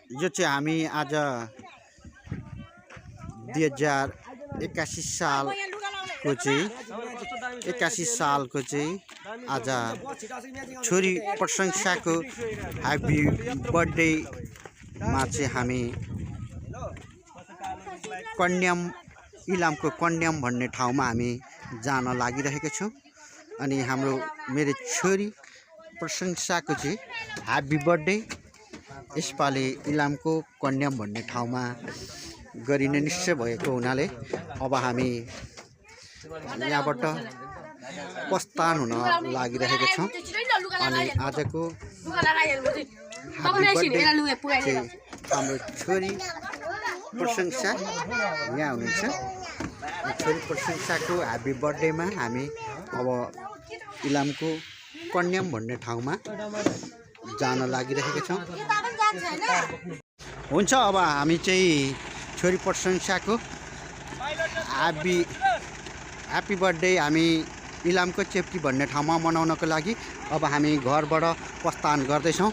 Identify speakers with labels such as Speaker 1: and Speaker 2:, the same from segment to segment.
Speaker 1: यो चाहिँ हामी आज 2081 सालको चाहिँ आज छोरी प्रशंसाको ह्याप्पी बर्थडेमा चाहिँ हामी कन्याम इलामको कन्याम भन्ने ठाउँमा हामी जान लागिरहेका छौँ। अनि हाम्रो मेरो छोरी प्रशंसाको चाहिँ ह्याप्पी बर्थडे यसपालि इलामको कन्याम भन्ने ठाउँमा गरिने निश्चय भएको हुनाले अब हामी यहाँबाट प्रस्थान हुन लागिरहेका छौँ। अनि आजको हाम्रो छोरी प्रशंसा यहाँ हुनुहुन्छ। छोरी प्रशंसाको ह्याप्पी बर्थडेमा हामी अब इलामको कन्याम भन्ने ठाउँमा जान लागिरहेका छौँ। हुन्छ अब हामी चाहिँ छोरी प्रशंसाको ह्याप्पी बर्थडे हामी इलामको चेप्टी भन्ने ठाउँमा मनाउनको लागि अब हामी घरबाट प्रस्थान गर्दैछौँ।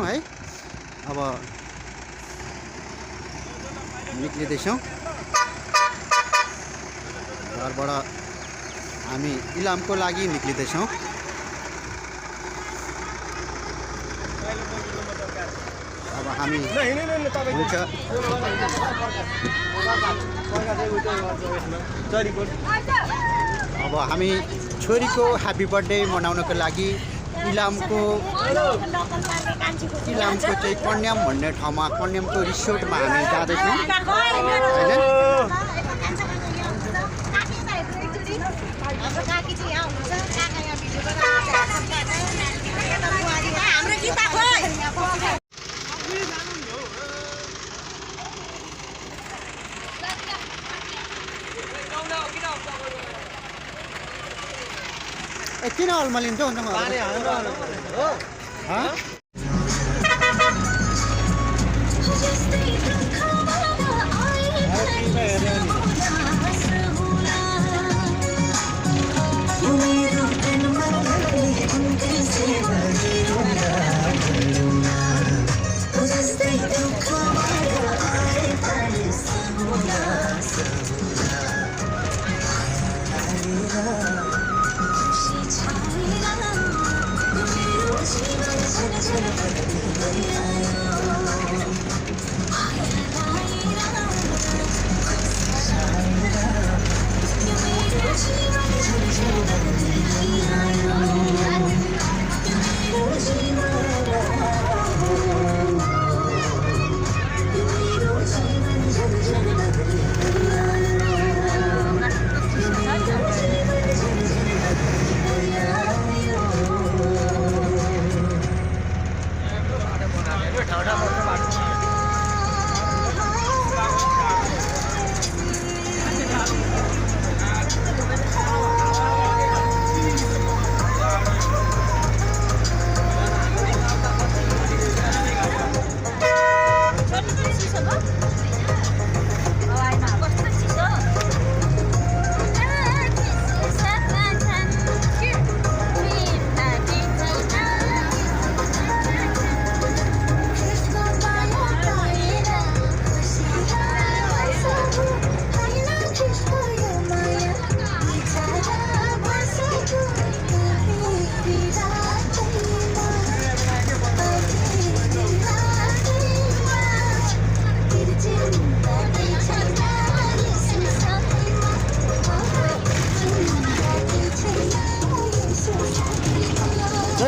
Speaker 1: है। अब निक्लिँदैछौँ घरबाट हामी इलामको लागि निक्लिँदैछौँ। अब हामी हुन्छ अब हामी छोरीको ह्याप्पी बर्थडे मनाउनको लागि इलामको चाहिँ कन्याम भन्ने ठाउँमा कन्यामको रिसोर्टमा हामी जाँदैछौँ हैन। किन अल्मलिन्छ हो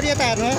Speaker 1: यता हेर्नु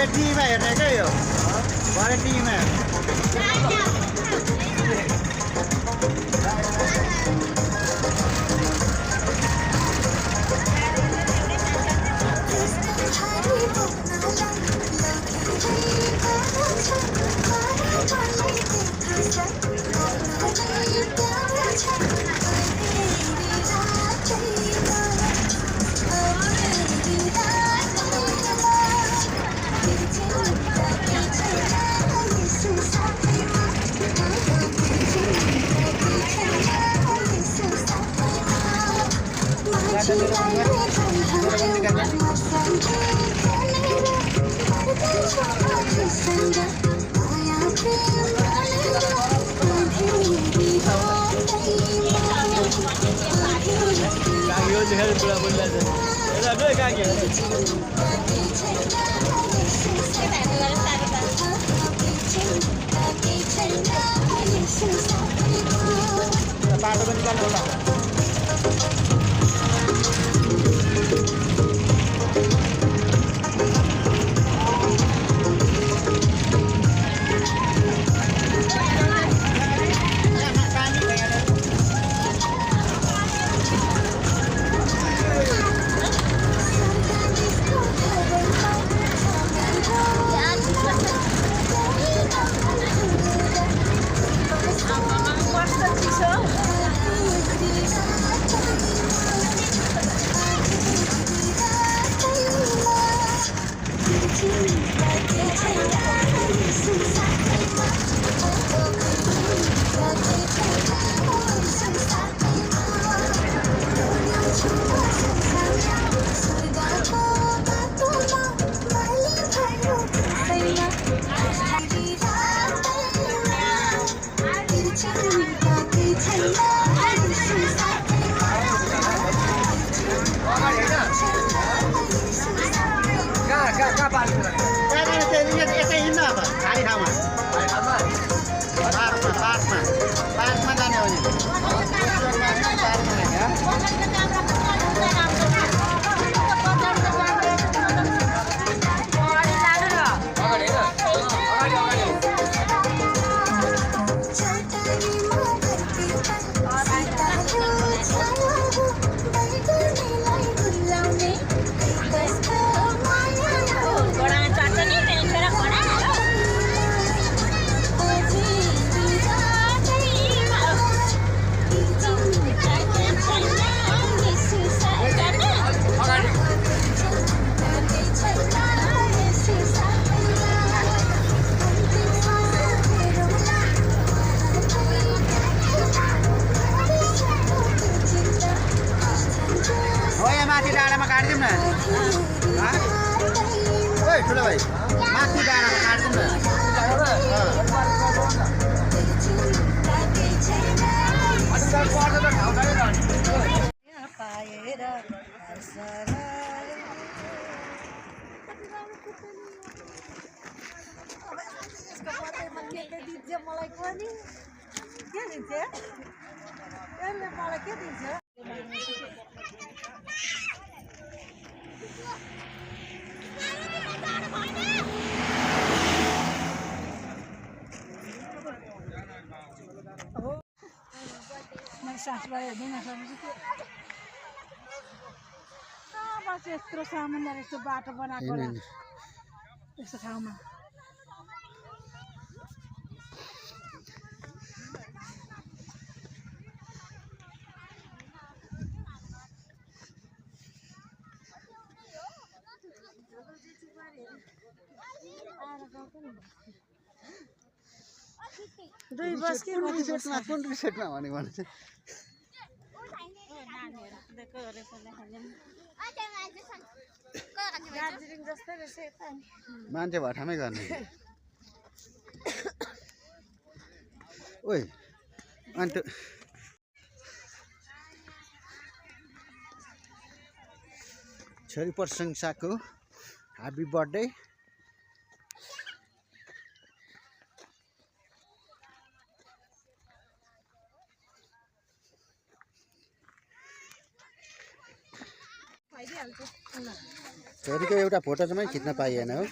Speaker 1: टिभीमा हेर्ने क्या यो टिभीमा बाटो पनि निकाल्नु होला पार्कमा जाने हो माथि डाँडामा काट्दिउँ न ओइ ठुलो भाइ माथि डाँडामा काट्दिउँ
Speaker 2: यत्रो सामानहरू यस्तो बाटो बनाएको यस्तो ठाउँमा दुई बस के
Speaker 1: कुन रिसेटमा भनेको मान्छे भठामै गर्ने ओइ अन्त छोरी प्रशंसाको ह्यापी बर्थडे छोरीको एउटा फोटो चाहिँ खिच्न पाइएन हो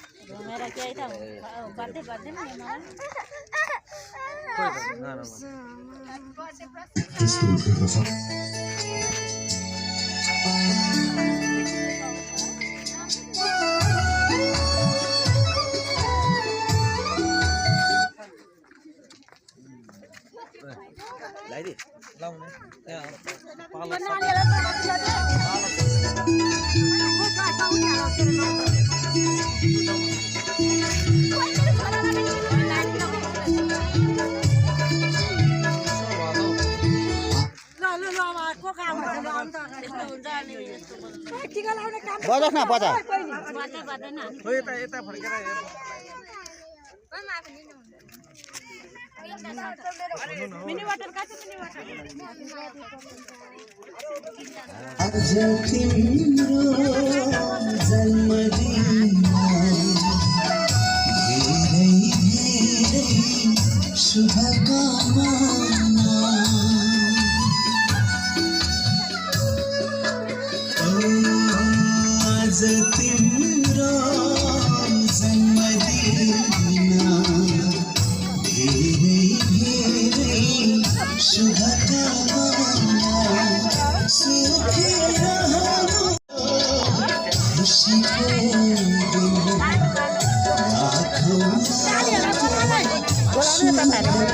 Speaker 2: टिका लाउने काम
Speaker 1: बजास् न बजा
Speaker 2: मिनी वाटर का चाहिँ मिनी वाटर
Speaker 3: आज तिम्रो जन्मदिनमा धेरै धेरै शुभकामना आज तिम्रो जन्मदिनमा धेरै धेरै शुभकामना सुखी रहनु खुसीको दिन राखौँ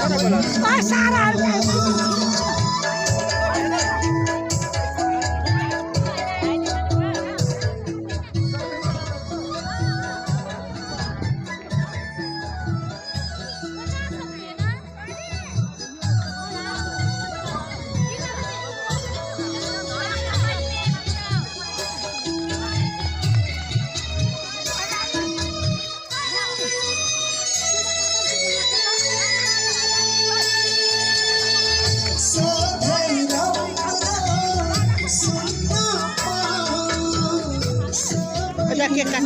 Speaker 1: के काट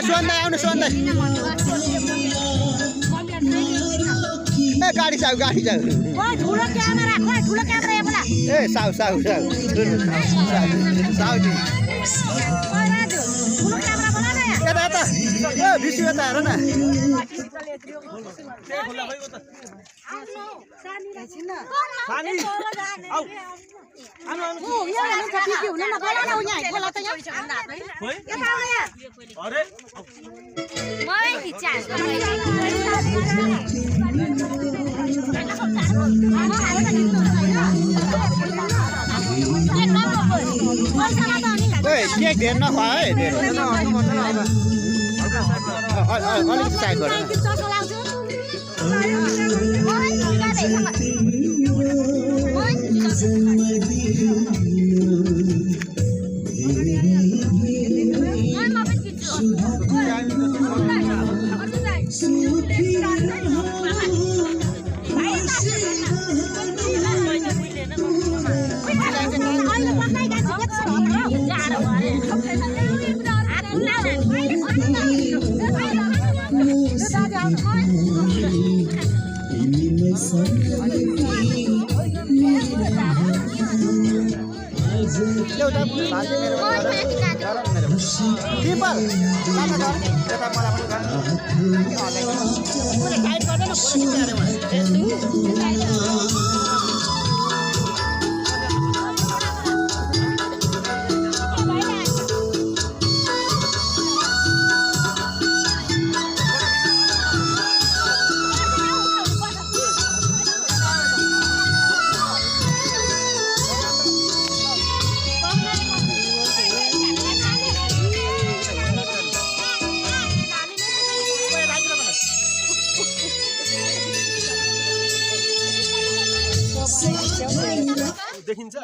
Speaker 1: सोन्दै आउनु सोन्दै ए गाडी जाऊ
Speaker 2: ठुलो क्यामेरा बोला
Speaker 1: ए साउ साउ साउ साउ जी
Speaker 2: ठुलो क्यामेरा बोला न
Speaker 1: यता यता ए भिसियो यता हेर न केक धेर नखुवा है अलिक साइडबाट
Speaker 4: देखिन्छ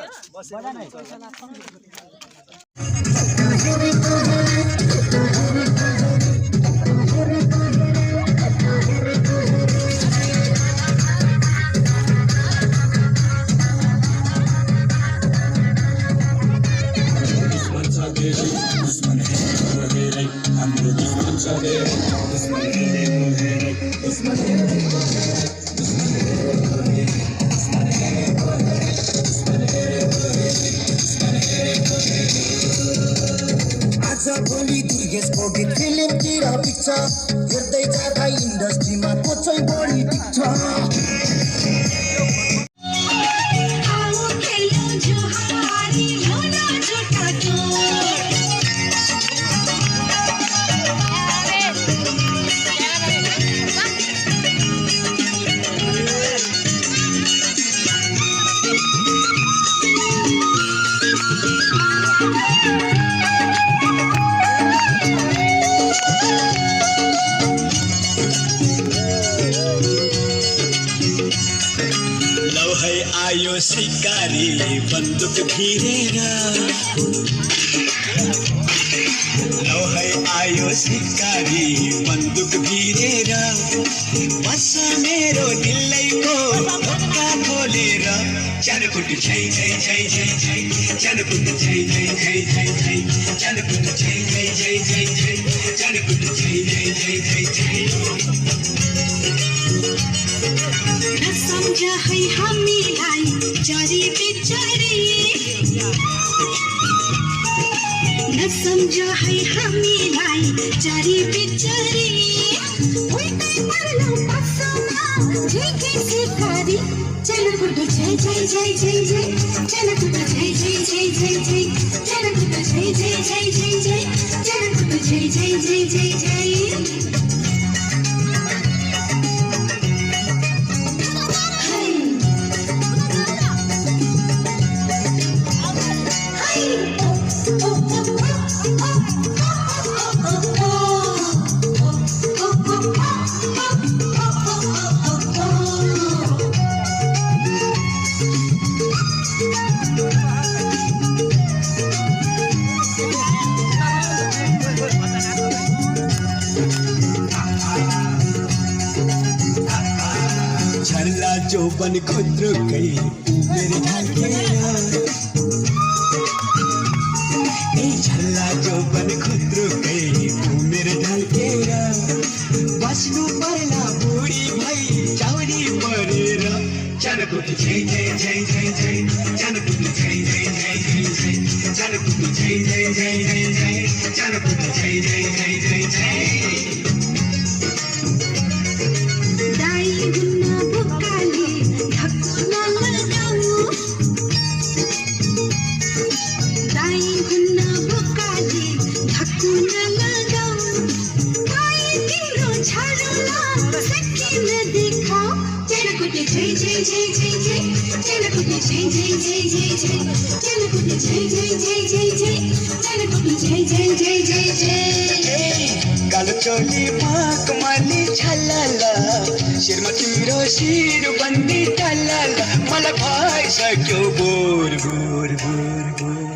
Speaker 3: भोलि दुर्गेशको गीत फिल्मतिर पिक्चर हेर्दै जाँदा इन्डस्ट्रीमा कोचै बढी टिक्छ आयो शिकारी बन्दुक भिरेर लौ है आयो शिकारी बन्दुक भिरेर बस मेरो दिलैको ढोका खोलेर चनकुट छै छै छै छै छै चनकुट छै छै छै छै छै चनकुट छै छै छै छै छै चनकुट छै छै छै छै छै
Speaker 5: नसम्झ है हामीलाई चरी बिचरी नसम्झ है हामीलाई चरी बिचरी उल्टै पर्नु पसमा झिके सिकारी चनकुट छै छै छै छै छै चनकुट छै छै छै छै छै चनकुट छै छै छै छै छै चनकुट छै छै छै छै छै
Speaker 3: झरला जोबन खुद्रुकै उमेर ढल्केर ए झरला जोबन खुद्रुकै उमेर ढल्केर बस्नु पर्ला बुढी भई चाउरी परेर चनकुट छै छै छै छै छै चनकुट छै छै छै छै छै चनकुट छै छै छै छै छै चनकुट छै छै छै छै छै कालो चोली मखमली छल्लाला शिरमा तिम्रो शिर बन्दी टल्लाला मलाई भइसक्यो बोर बोर बोर बोर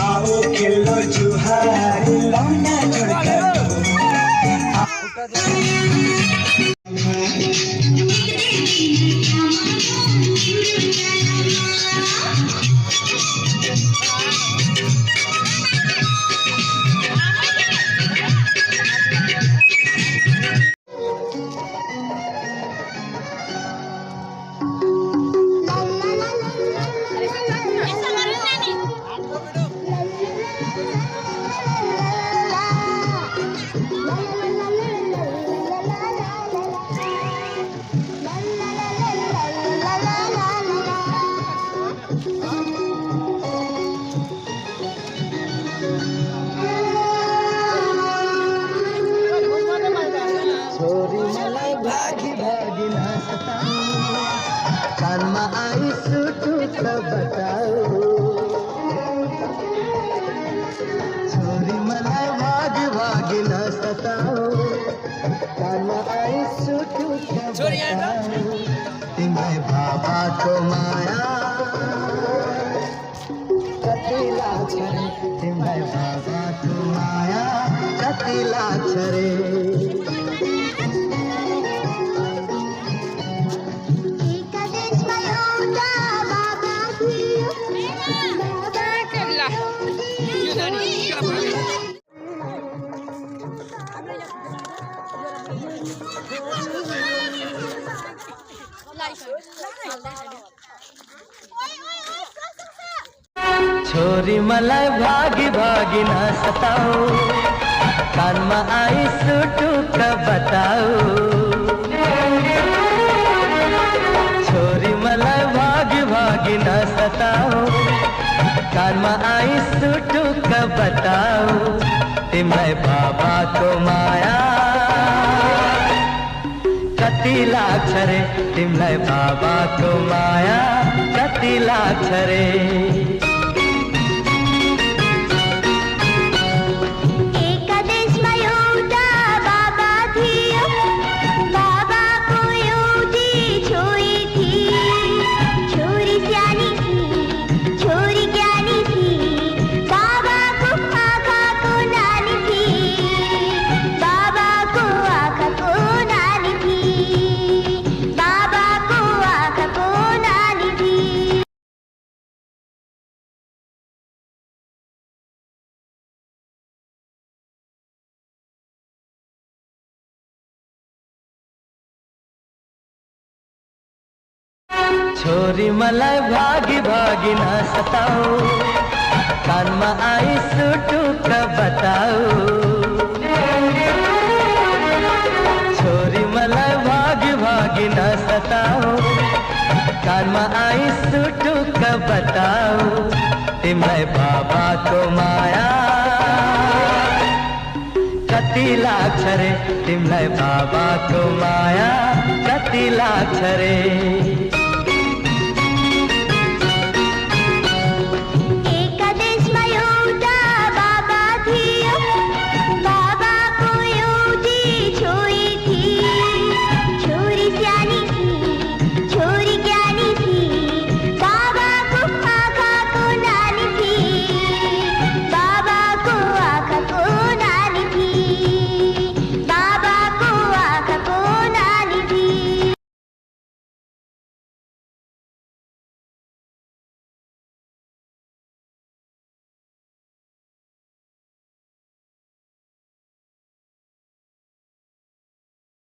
Speaker 3: आओ खेल्नु जुहारी लौना जोड्का कानमा आई सुटुक बताऊ छोरी मलाई भाग भाग न सताऊ कानमा आई सुटुक बताऊ तिमीलाई बाबाको माया कति लाग्छ रे तिमीलाई बाबाको माया कति लाग्छ रे छोरी मलाई भागी भागी न सताऊ कानमा आई सुटुक बताऊ छोरी मलाई भागी भागी न सताऊ कानमा आई सुटुक बताऊ तिमीलाई बाबाको माया कति लाग्छ रे तिमीलाई बाबाको माया कति लाग्छ रे
Speaker 5: एकादेशमा एउटा बाबा थियो बाबाको एउटी
Speaker 6: छोरी मलाई भागी भागी नसताऊ कानमा आई सुटुक बताऊ छोरी मलाई भागी भागी नसताऊ कानमा आई सुटुक बताऊ तिमीलाई बाबाको माया कति लाग्छ रे तिमीलाई बाबाको माया कति लाग्छ रे